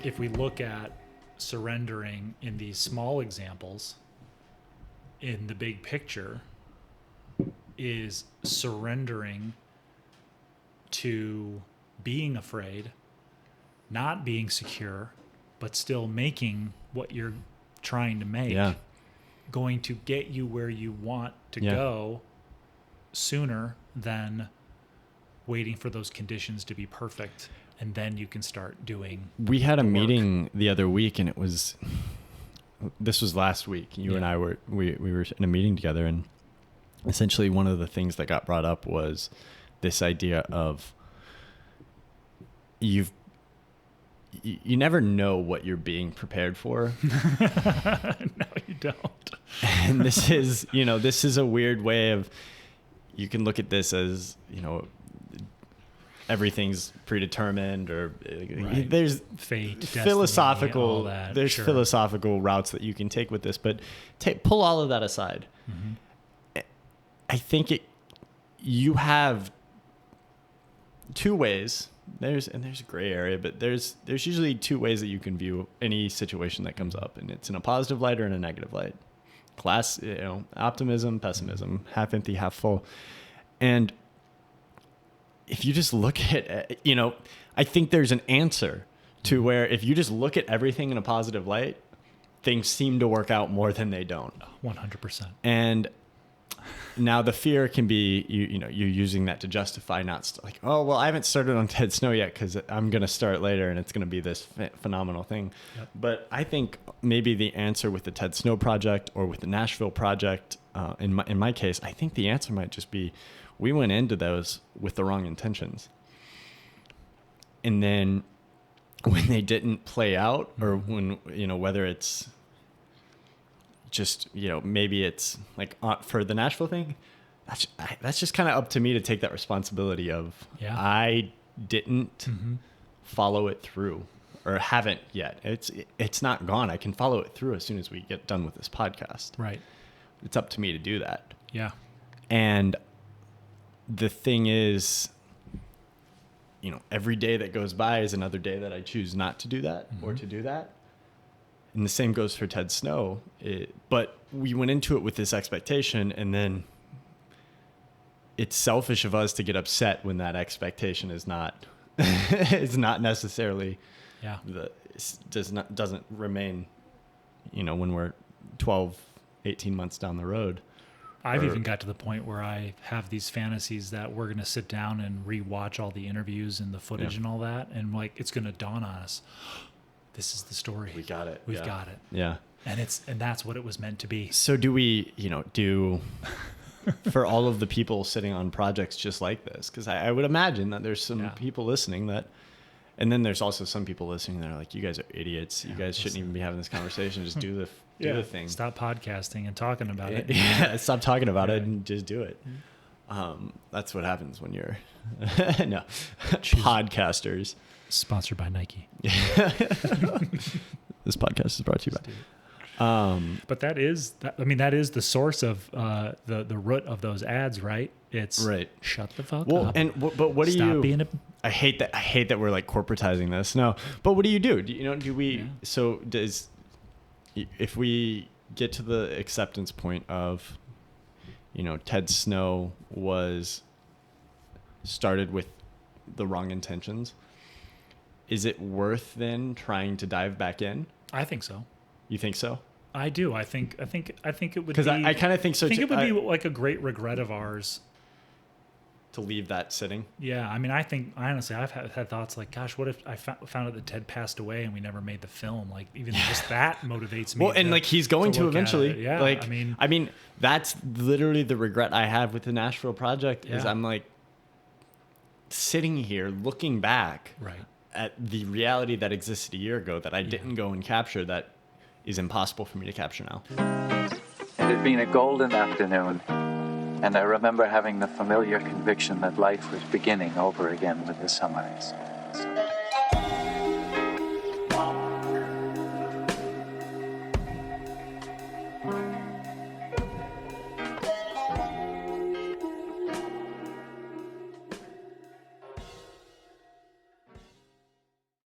if we look at surrendering in these small examples, in the big picture, is surrendering to being afraid, not being secure, but still making what you're trying to make going to get you where you want to go sooner than waiting for those conditions to be perfect, and then you can start doing. We had a meeting the other week, and this was last week. You and I were in a meeting together, and essentially one of the things that got brought up was this idea of you never know what you're being prepared for. No, you don't. And this is a weird way of, you can look at this as, everything's predetermined, or there's fate, philosophical, destiny, there's philosophical routes that you can take with this, but pull all of that aside. Mm-hmm. I think you have two ways. There's a gray area, but there's usually two ways that you can view any situation that comes up, and it's in a positive light or in a negative light. Optimism, pessimism, half empty, half full. And if you just look at, I think there's an answer to where if you just look at everything in a positive light, things seem to work out more than they don't. 100%. And now the fear can be, you're using that to justify I haven't started on Ted Snow yet because I'm going to start later and it's going to be this phenomenal thing. Yep. But I think maybe the answer with the Ted Snow project or with the Nashville project, in my case, I think the answer might just be, we went into those with the wrong intentions. And then when they didn't play out, or when, whether it's just, maybe it's like for the Nashville thing, that's just kind of up to me to take that responsibility of, I didn't follow it through, or haven't yet. It's not gone. I can follow it through as soon as we get done with this podcast. Right. It's up to me to do that. Yeah. And the thing is, every day that goes by is another day that I choose not to do that or to do that. And the same goes for Ted Snow. But we went into it with this expectation, and then it's selfish of us to get upset when that expectation is not is not necessarily doesn't remain, when we're 12, 18 months down the road. I've even got to the point where I have these fantasies that we're going to sit down and rewatch all the interviews and the footage and all that. And it's going to dawn on us. This is the story. We got it. We've got it. Yeah. And that's what it was meant to be. So do we, do for all of the people sitting on projects just like this? Because I would imagine that there's some people listening that, and then there's also some people listening that are like, you guys are idiots. You guys shouldn't even be having this conversation. Just do the thing. Stop podcasting and talking about it. Yeah, stop talking about it and just do it. That's what happens when you're podcasters. Sponsored by Nike. This podcast is brought to you by. But that is the source of the root of those ads, right? It's shut the fuck up. But what do Stop you? Being I hate that we're like corporatizing this. No, but what do you do? Do we? Yeah. So if we get to the acceptance point of, Ted Snow was started with the wrong intentions, is it worth then trying to dive back in? I think so. You think so? I do. I think it would be, because I kind of think so. I think it would be like a great regret of ours to leave that sitting. Yeah, I mean, I honestly, I've had thoughts like, gosh, what if I found out that Ted passed away and we never made the film? Like, even just that motivates me. Well, and like he's going to eventually. Yeah, like, I mean, that's literally the regret I have with the Nashville project. Is I'm like sitting here looking back at the reality that existed a year ago that I didn't go and capture, that is impossible for me to capture now. It had been a golden afternoon, and I remember having the familiar conviction that life was beginning over again with the sunrise.